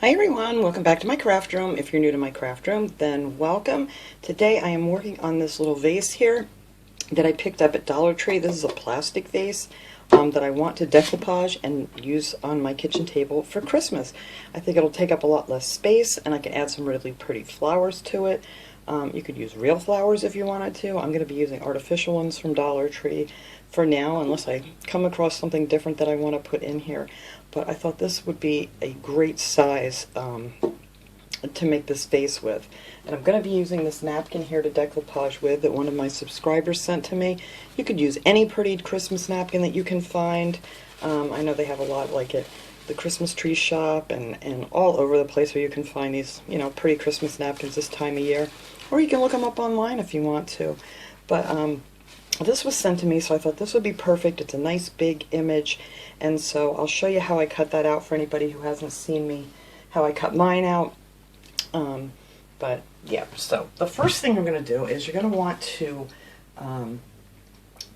Hi everyone, welcome back to my craft room. If you're new to my craft room, then welcome. Today I am working on this little vase here that I picked up at Dollar Tree. This is a plastic vase that I want to decoupage and use on my kitchen table for Christmas. I think it'll take up a lot less space and I can add some really pretty flowers to it. You could use real flowers if you wanted to. I'm going to be using artificial ones from Dollar Tree for now, unless I come across something different that I want to put in here. But I thought this would be a great size to make this vase with. And I'm going to be using this napkin here to decoupage with that one of my subscribers sent to me. You could use any pretty Christmas napkin that you can find. I know they have a lot like at the Christmas tree shop and all over the place where you can find these, pretty Christmas napkins this time of year. Or you can look them up online if you want to. But this was sent to me, so I thought this would be perfect. It's a nice big image, and so I'll show you how I cut that out for anybody who hasn't seen me, how I cut mine out. But yeah, so the first thing you're going to do is you're going to want to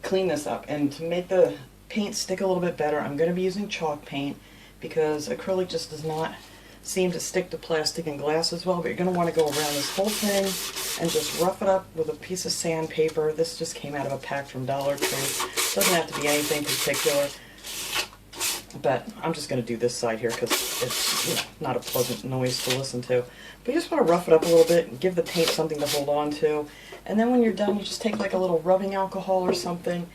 clean this up, and to make the paint stick a little bit better, I'm going to be using chalk paint because acrylic just does not seem to stick to plastic and glass as well. But you're going to want to go around this whole thing and just rough it up with a piece of sandpaper. This just came out of a pack from Dollar Tree. It doesn't have to be anything particular, but I'm just going to do this side here because it's not a pleasant noise to listen to. But you just want to rough it up a little bit and give the paint something to hold on to. And then when you're done, you just take like a little rubbing alcohol or something,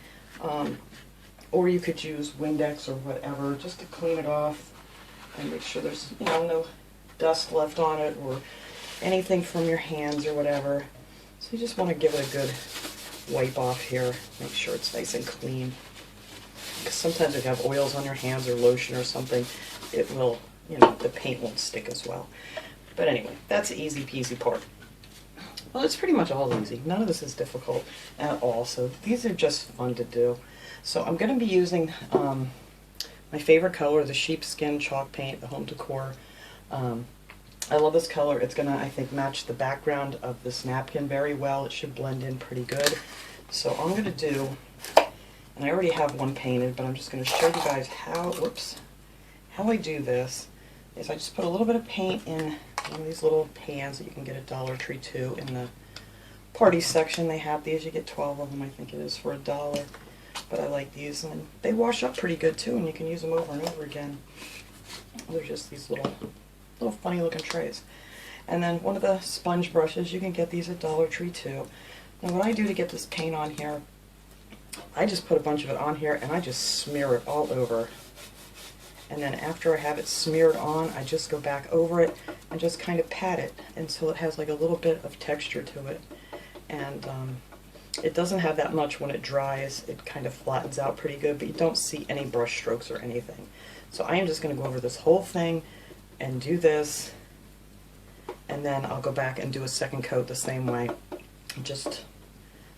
or you could use Windex or whatever just to clean it off and make sure there's no dust left on it or anything from your hands or whatever. So you just want to give it a good wipe off here, make sure it's nice and clean. Because sometimes if you have oils on your hands or lotion or something, it will, the paint won't stick as well. But anyway, that's the easy peasy part. Well, it's pretty much all easy. None of this is difficult at all, so these are just fun to do. So I'm going to be using my favorite color, the sheepskin chalk paint, the home decor. I love this color. It's going to, I think, match the background of this napkin very well. It should blend in pretty good. So all I'm going to do, and I already have one painted, but I'm just going to show you guys how I do this, is I just put a little bit of paint in one of these little pans that you can get at Dollar Tree too. In the party section they have these. You get 12 of them, I think it is, for $1. But I like these, and they wash up pretty good too, and you can use them over and over again. They're just these little funny looking trays. And then one of the sponge brushes, you can get these at Dollar Tree too. Now what I do to get this paint on here, I just put a bunch of it on here and I just smear it all over. And then after I have it smeared on, I just go back over it and just kind of pat it until it has like a little bit of texture to it. And it doesn't have that much when it dries. It kind of flattens out pretty good, but you don't see any brush strokes or anything. So I am just going to go over this whole thing and do this, and then I'll go back and do a second coat the same way. Just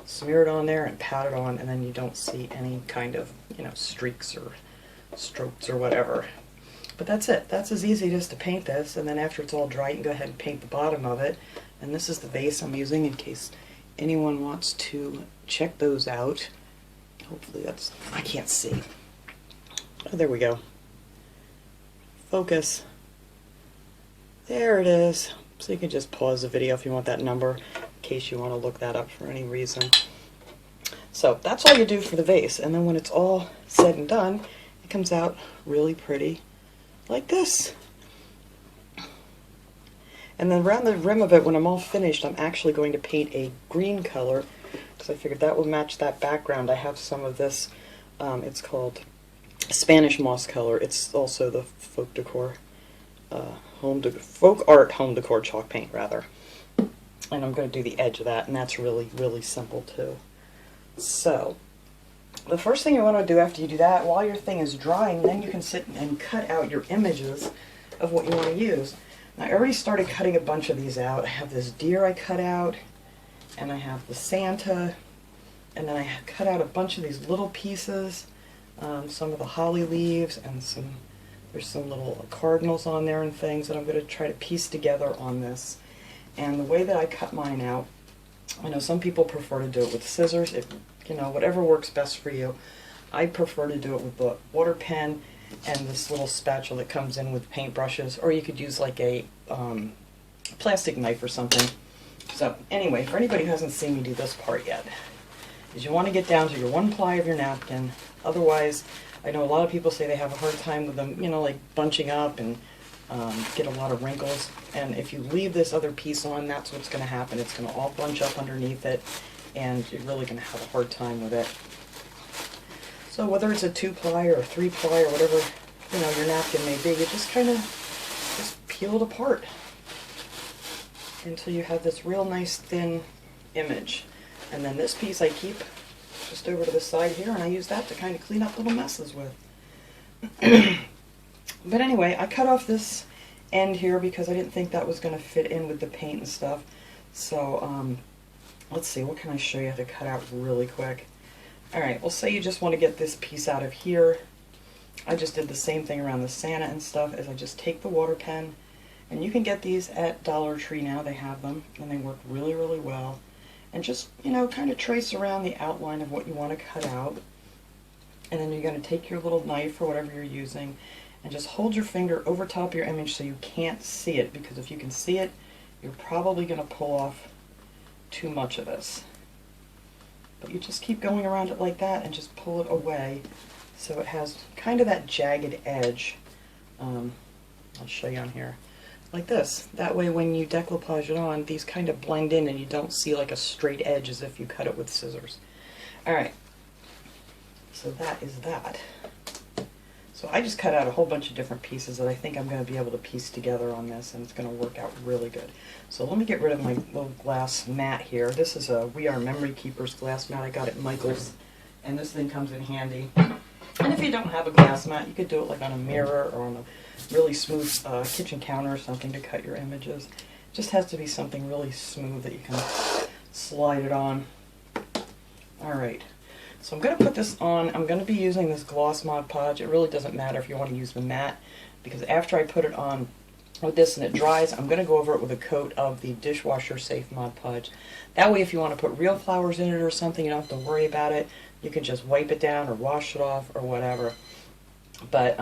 smear it on there and pat it on, and then you don't see any kind of, streaks or strokes or whatever. But that's it. That's as easy as to paint this, and then after it's all dry, you can go ahead and paint the bottom of it. And this is the vase I'm using in case anyone wants to check those out. Hopefully I can't see. Oh, there we go. Focus. There it is. So you can just pause the video if you want that number, in case you want to look that up for any reason. So that's all you do for the vase, and then when it's all said and done, it comes out really pretty like this. And then around the rim of it, when I'm all finished, I'm actually going to paint a green color because I figured that will match that background. I have some of this, it's called Spanish moss color. It's also the folk decor, folk art home decor chalk paint rather. And I'm going to do the edge of that, and that's really, really simple too. So the first thing you want to do after you do that, while your thing is drying, then you can sit and cut out your images of what you want to use. Now, I already started cutting a bunch of these out. I have this deer I cut out, and I have the Santa, and then I cut out a bunch of these little pieces, some of the holly leaves, and there's some little cardinals on there and things that I'm going to try to piece together on this. And the way that I cut mine out, I know some people prefer to do it with scissors. Whatever works best for you. I prefer to do it with the water pen, and this little spatula that comes in with paintbrushes, or you could use like a plastic knife or something. So anyway, for anybody who hasn't seen me do this part yet, is you want to get down to your 1 ply of your napkin. Otherwise, I know a lot of people say they have a hard time with them, you know, like bunching up and get a lot of wrinkles. And if you leave this other piece on, that's what's going to happen. It's going to all bunch up underneath it, and you're really going to have a hard time with it. So whether it's a 2 ply or a 3 ply or whatever, you know, your napkin may be, you just kind of just peel it apart until you have this real nice thin image. And then this piece I keep just over to the side here, and I use that to kind of clean up little messes with. But anyway, I cut off this end here because I didn't think that was going to fit in with the paint and stuff. So let's see, what can I show you how to cut out really quick? Alright, well, say you just want to get this piece out of here. I just did the same thing around the Santa and stuff, is I just take the water pen, and you can get these at Dollar Tree now, they have them, and they work really, really well. And just, you know, kind of trace around the outline of what you want to cut out. And then you're going to take your little knife or whatever you're using and just hold your finger over top of your image so you can't see it, because if you can see it, you're probably going to pull off too much of this. But you just keep going around it like that and just pull it away so it has kind of that jagged edge. I'll show you on here. Like this. That way when you decoupage it on, these kind of blend in and you don't see like a straight edge as if you cut it with scissors. Alright, so that is that. So I just cut out a whole bunch of different pieces that I think I'm going to be able to piece together on this, and it's going to work out really good. So let me get rid of my little glass mat here. This is a We Are Memory Keepers glass mat I got at Michael's, and this thing comes in handy. And if you don't have a glass mat, you could do it like on a mirror or on a really smooth kitchen counter or something to cut your images. It just has to be something really smooth that you can slide it on. Alright, so I'm going to put this on. I'm going to be using this gloss Mod Podge. It really doesn't matter if you want to use the matte, because after I put it on with this and it dries, I'm going to go over it with a coat of the dishwasher safe Mod Podge. That way if you want to put real flowers in it or something, you don't have to worry about it. You can just wipe it down or wash it off or whatever. But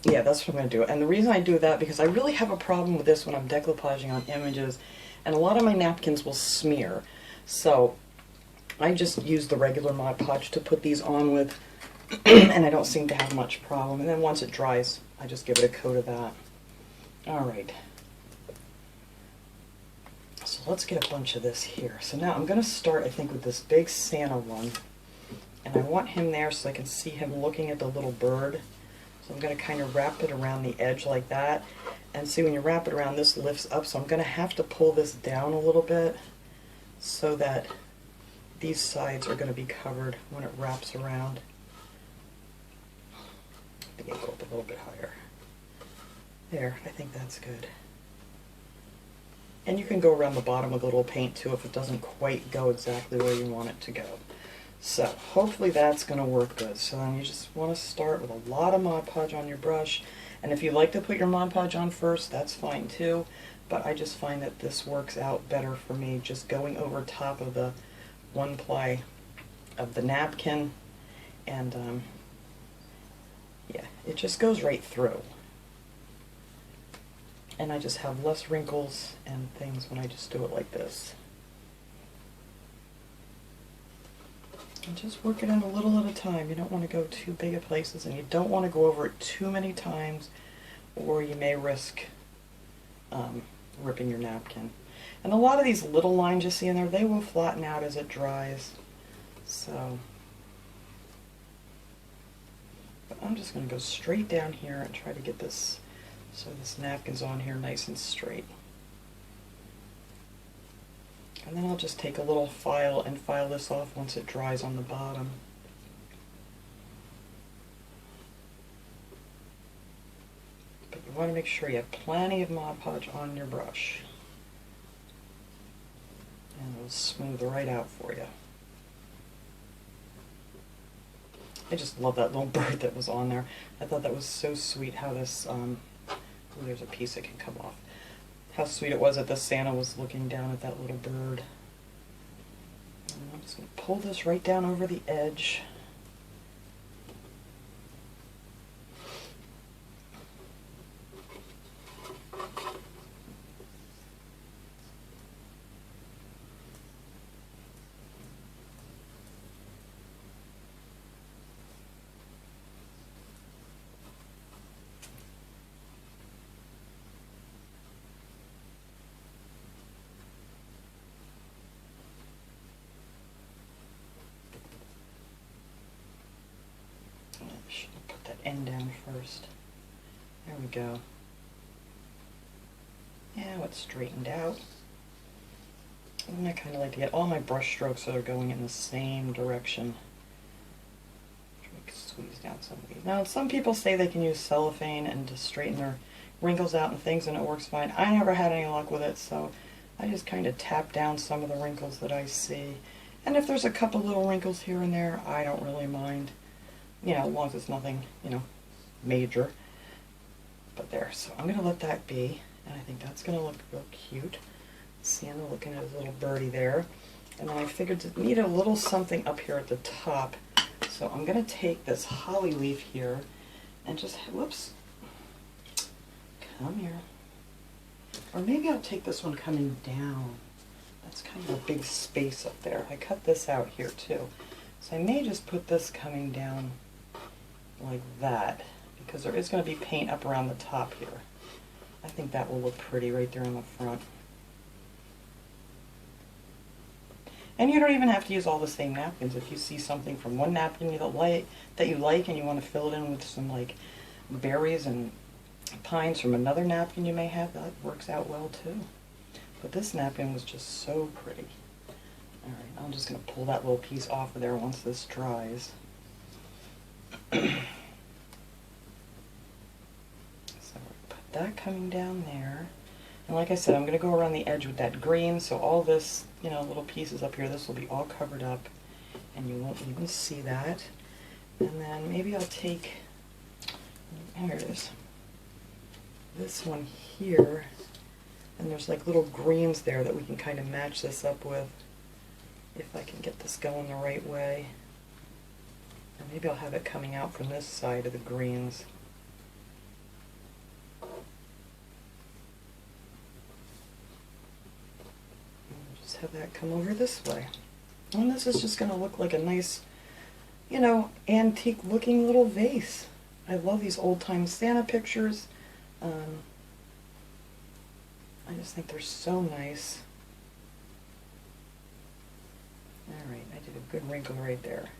yeah, that's what I'm going to do. And the reason I do that, because I really have a problem with this when I'm decoupaging on images, and a lot of my napkins will smear. So I just use the regular Mod Podge to put these on with, and I don't seem to have much problem. And then once it dries, I just give it a coat of that. Alright. So let's get a bunch of this here. So now I'm going to start, I think, with this big Santa one. And I want him there so I can see him looking at the little bird. So I'm going to kind of wrap it around the edge like that. And see, when you wrap it around, this lifts up. So I'm going to have to pull this down a little bit so that these sides are going to be covered when it wraps around. I think I'll go up a little bit higher. There, I think that's good. And you can go around the bottom with a little paint too if it doesn't quite go exactly where you want it to go. So hopefully that's going to work good. So then you just want to start with a lot of Mod Podge on your brush. And if you like to put your Mod Podge on first, that's fine too. But I just find that this works out better for me, just going over top of the 1 ply of the napkin. And yeah, it just goes right through. And I just have less wrinkles and things when I just do it like this. And just work it in a little at a time. You don't want to go too big of places, and you don't want to go over it too many times, or you may risk ripping your napkin. And a lot of these little lines you see in there, they will flatten out as it dries. So, but I'm just going to go straight down here and try to get this so this napkin's on here nice and straight. And then I'll just take a little file and file this off once it dries on the bottom. But you want to make sure you have plenty of Mod Podge on your brush. And it'll smooth right out for you. I just love that little bird that was on there. I thought that was so sweet how this, oh, there's a piece that can come off. How sweet it was that the Santa was looking down at that little bird. And I'm just going to pull this right down over the edge. first. There we go. Now it's straightened out. And I kind of like to get all my brush strokes that are going in the same direction. Squeeze down some of these. Now, some people say they can use cellophane and just straighten their wrinkles out and things, and it works fine. I never had any luck with it, so I just kind of tap down some of the wrinkles that I see. And if there's a couple little wrinkles here and there, I don't really mind. You know, as long as it's nothing, you know, major. But there, so I'm going to let that be, and I think that's going to look real cute. Sienna looking at his little birdie there. And then I figured to need a little something up here at the top. So I'm going to take this holly leaf here and just, whoops, come here. Or maybe I'll take this one coming down. That's kind of a big space up there. I cut this out here too. So I may just put this coming down like that, because there is going to be paint up around the top here. I think that will look pretty right there in the front. And you don't even have to use all the same napkins. If you see something from one napkin that you like and you want to fill it in with some like berries and pines from another napkin you may have, that works out well too. But this napkin was just so pretty. Alright, I'm just going to pull that little piece off of there once this dries. So put that coming down there. And like I said, I'm going to go around the edge with that green, so all this, you know, little pieces up here, this will be all covered up, and you won't even see that. And then maybe I'll take, here it is, this one here, and there's like little greens there that we can kind of match this up with, if I can get this going the right way. And maybe I'll have it coming out from this side of the greens. Have that come over this way. And this is just going to look like a nice, you know, antique looking little vase. I love these old time Santa pictures. I just think they're so nice. Alright, I did a good wrinkle right there.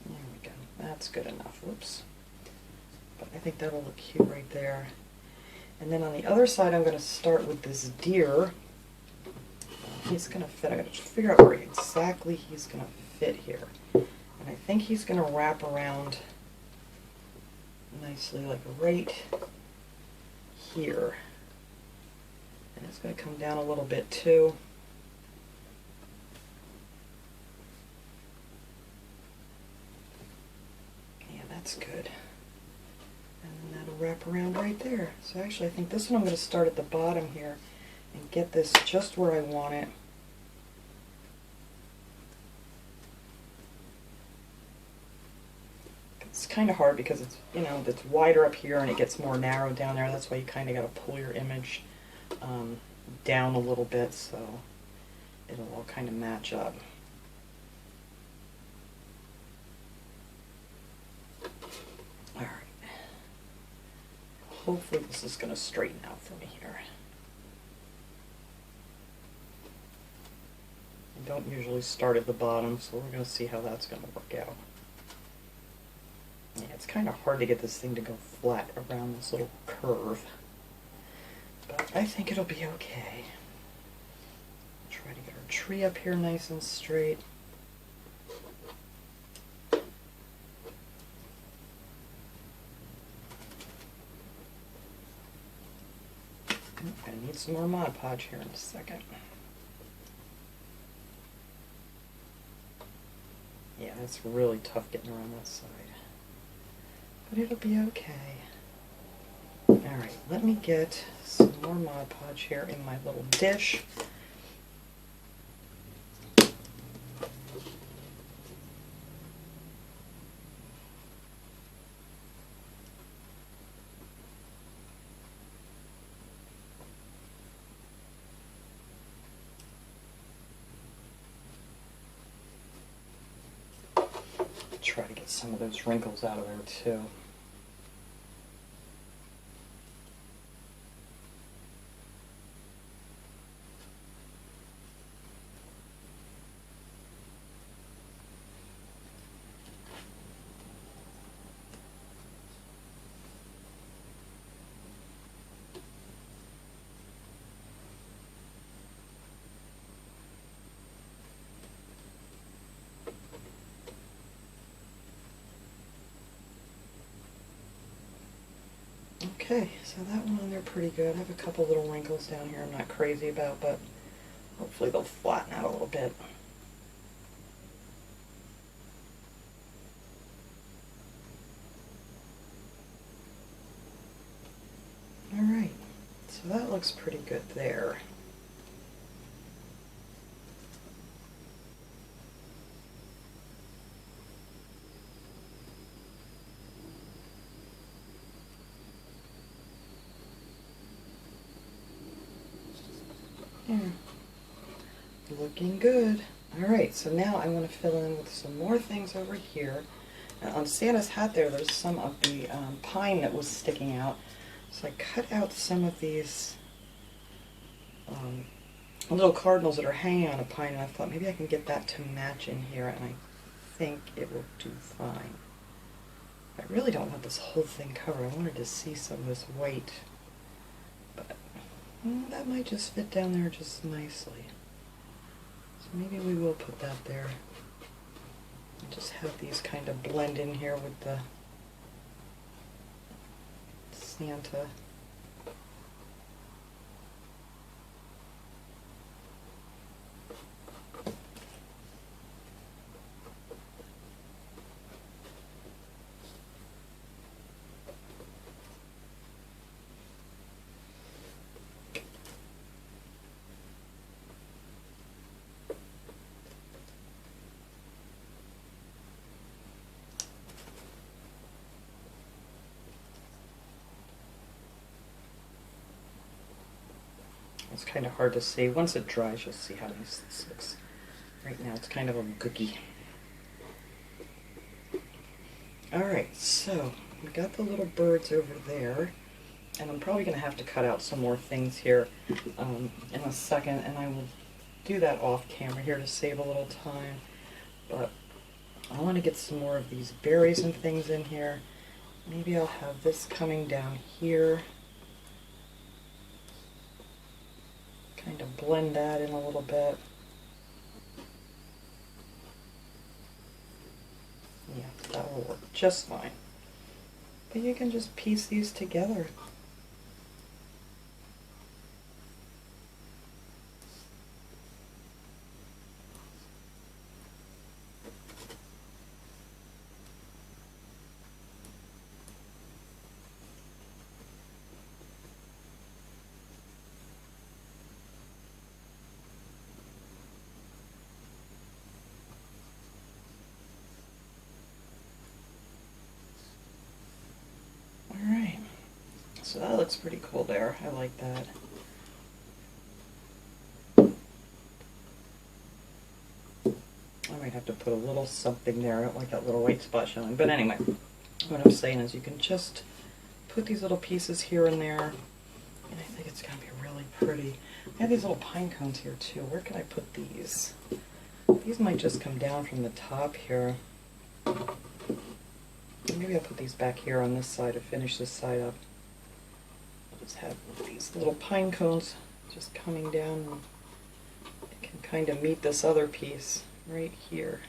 There we go. That's good enough. Whoops. But I think that'll look cute right there. And then on the other side, I'm going to start with this deer. He's going to fit. I'm going to figure out where exactly he's going to fit here. And I think he's going to wrap around nicely, like right here. And it's going to come down a little bit too. Yeah, that's good. Wrap around right there. So actually I think this one I'm going to start at the bottom here and get this just where I want it. It's kind of hard because it's, you know, it's wider up here and it gets more narrow down there. That's why you kind of got to pull your image down a little bit so it'll all kind of match up. Hopefully this is going to straighten out for me here. I don't usually start at the bottom, so we're going to see how that's going to work out. Yeah, it's kind of hard to get this thing to go flat around this little curve, but I think it'll be okay. Try to get our tree up here nice and straight. I'm going to need some more Mod Podge here in a second. Yeah, it's really tough getting around that side. But it'll be okay. Alright, let me get some more Mod Podge here in my little dish. Try to get some of those wrinkles out of there too. Okay, so that one on there pretty good. I have a couple little wrinkles down here I'm not crazy about, but hopefully they'll flatten out a little bit. Alright, so that looks pretty good there. Yeah. Looking good. Alright, so now I want to fill in with some more things over here. And on Santa's hat there's some of the pine that was sticking out. So I cut out some of these little cardinals that are hanging on a pine, and I thought maybe I can get that to match in here, and I think it will do fine. I really don't want this whole thing covered. I wanted to see some of this white, but that might just fit down there just nicely. So maybe we will put that there. And just have these kind of blend in here with the Santa. It's kind of hard to see. Once it dries, you'll see how nice this looks. Right now, it's kind of a cookie. Alright, so we got the little birds over there, and I'm probably going to have to cut out some more things here in a second, and I will do that off camera here to save a little time. But I want to get some more of these berries and things in here. Maybe I'll have this coming down here. Kind of blend that in a little bit. Yeah, that will work just fine. But you can just piece these together. Alright, so that looks pretty cool there. I like that. I might have to put a little something there. I don't like that little white spot showing. But anyway, what I'm saying is you can just put these little pieces here and there, and I think it's going to be really pretty. I have these little pine cones here too. Where can I put these? These might just come down from the top here. Maybe I'll put these back here on this side to finish this side up. I'll just have these little pine cones just coming down, and it can kind of meet this other piece right here.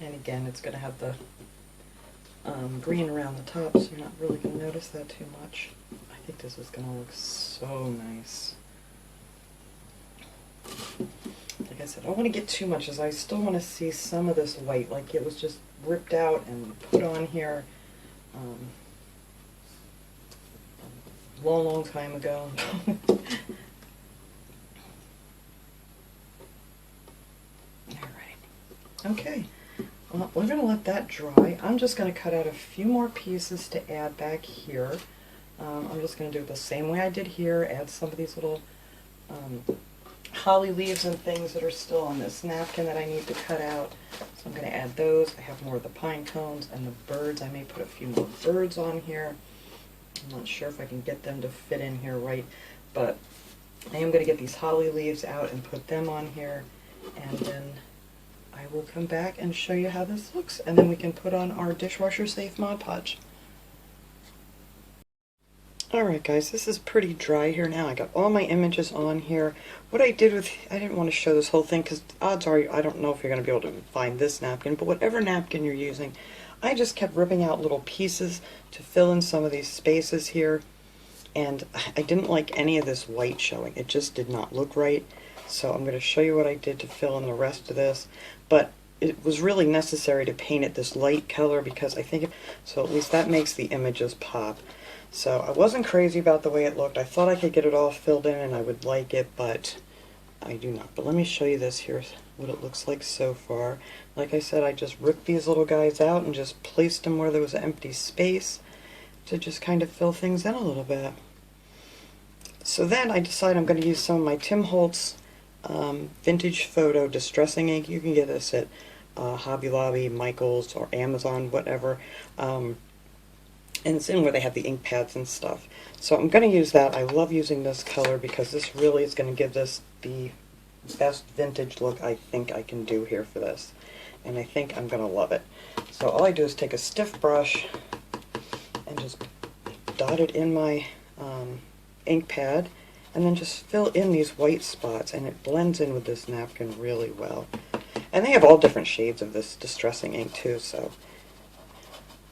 And again, it's going to have the green around the top, so you're not really going to notice that too much. I think this is going to look so nice. Like I said, I don't want to get too much, as I still want to see some of this white, like it was just ripped out and put on here a long, long time ago. Alright. Okay. Well, we're going to let that dry. I'm just going to cut out a few more pieces to add back here. I'm just going to do it the same way I did here, add some of these little holly leaves and things that are still on this napkin that I need to cut out. So I'm going to add those. I have more of the pine cones and the birds. I may put a few more birds on here. I'm not sure if I can get them to fit in here right, but I am going to get these holly leaves out and put them on here. And then I will come back and show you how this looks, and then we can put on our dishwasher safe Mod Podge. Alright guys, this is pretty dry here now. I got all my images on here. What I did with, I didn't want to show this whole thing because odds are I don't know if you're going to be able to find this napkin, but whatever napkin you're using, I just kept ripping out little pieces to fill in some of these spaces here, and I didn't like any of this white showing. It just did not look right. So I'm going to show you what I did to fill in the rest of this, but it was really necessary to paint it this light color because I think, so at least that makes the images pop. So I wasn't crazy about the way it looked. I thought I could get it all filled in and I would like it, but I do not. But let me show you this here, what it looks like so far. Like I said, I just ripped these little guys out and just placed them where there was empty space to just kind of fill things in a little bit. So then I decided I'm going to use some of my Tim Holtz Vintage Photo Distressing Ink. You can get this at Hobby Lobby, Michael's, or Amazon, whatever. And it's in where they have the ink pads and stuff. So I'm going to use that. I love using this color because this really is going to give this the best vintage look I think I can do here for this. And I think I'm going to love it. So all I do is take a stiff brush and just dot it in my ink pad, and then just fill in these white spots, and it blends in with this napkin really well. And they have all different shades of this distressing ink too, so.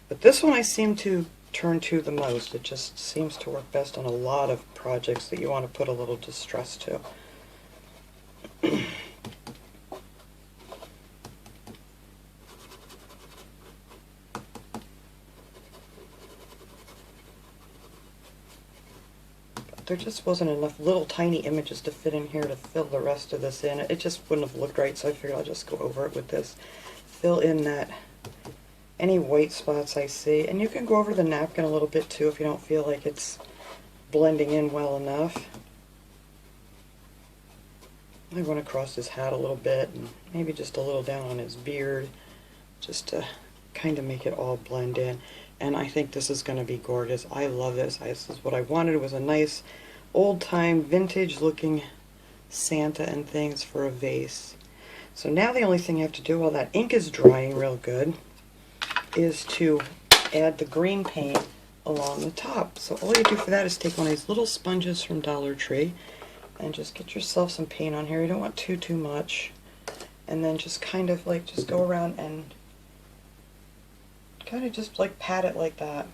But this one I seem to turn to the most. It just seems to work best on a lot of projects that you want to put a little distress to. But there just wasn't enough little tiny images to fit in here to fill the rest of this in. It just wouldn't have looked right, so I figured I'll just go over it with this. Fill in that any white spots I see, and you can go over the napkin a little bit too if you don't feel like it's blending in well enough. I went across his hat a little bit and maybe just a little down on his beard just to kind of make it all blend in, and I think this is going to be gorgeous. I love this. This is what I wanted. It was a nice old-time vintage looking Santa and things for a vase. So now the only thing I have to do while that ink is drying real good is to add the green paint along the top. So all you do for that is take one of these little sponges from Dollar Tree and just get yourself some paint on here. You don't want too much. And then just kind of like just go around and kind of just like pat it like that.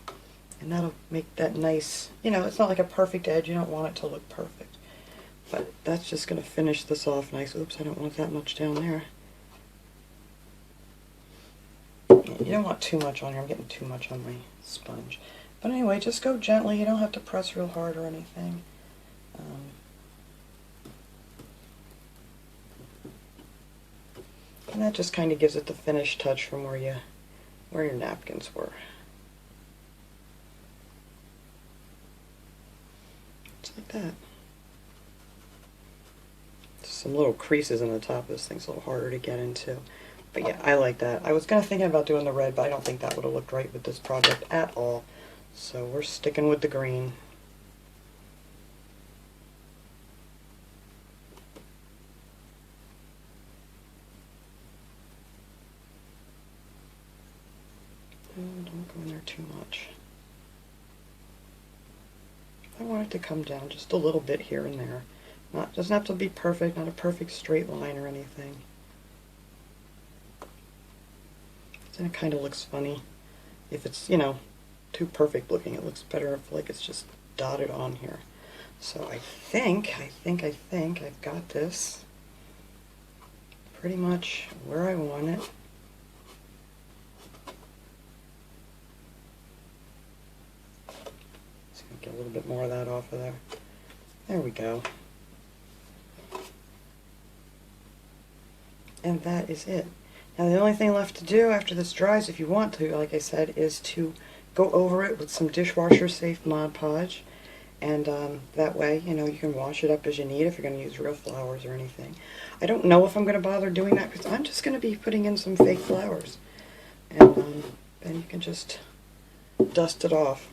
And that'll make that nice, you know, it's not like a perfect edge. You don't want it to look perfect. But that's just going to finish this off nice. Oops, I don't want that much down there. You don't want too much on here. I'm getting too much on my sponge. But anyway, just go gently. You don't have to press real hard or anything. And that just kind of gives it the finished touch from where your napkins were. Just like that. Some little creases in the top of this thing's a little harder to get into. But yeah, I like that. I was kind of thinking about doing the red, but I don't think that would have looked right with this project at all. So we're sticking with the green. Oh, don't go in there too much. I want it to come down just a little bit here and there. Doesn't have to be perfect, not a perfect straight line or anything. And it kind of looks funny if it's, you know, too perfect looking. It looks better if like it's just dotted on here. So I think I've got this pretty much where I want it. Just gonna get a little bit more of that off of there. There we go. And that is it. Now the only thing left to do after this dries, if you want to, like I said, is to go over it with some dishwasher safe Mod Podge, and that way, you know, you can wash it up as you need if you're going to use real flowers or anything. I don't know if I'm going to bother doing that because I'm just going to be putting in some fake flowers, and you can just dust it off.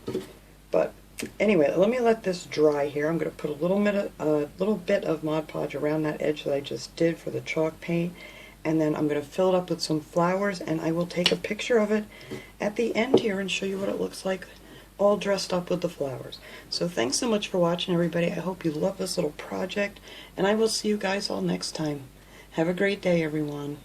But anyway, let me let this dry here. I'm going to put a little bit of Mod Podge around that edge that I just did for the chalk paint. And then I'm going to fill it up with some flowers, and I will take a picture of it at the end here and show you what it looks like all dressed up with the flowers. So thanks so much for watching, everybody. I hope you love this little project, and I will see you guys all next time. Have a great day, everyone.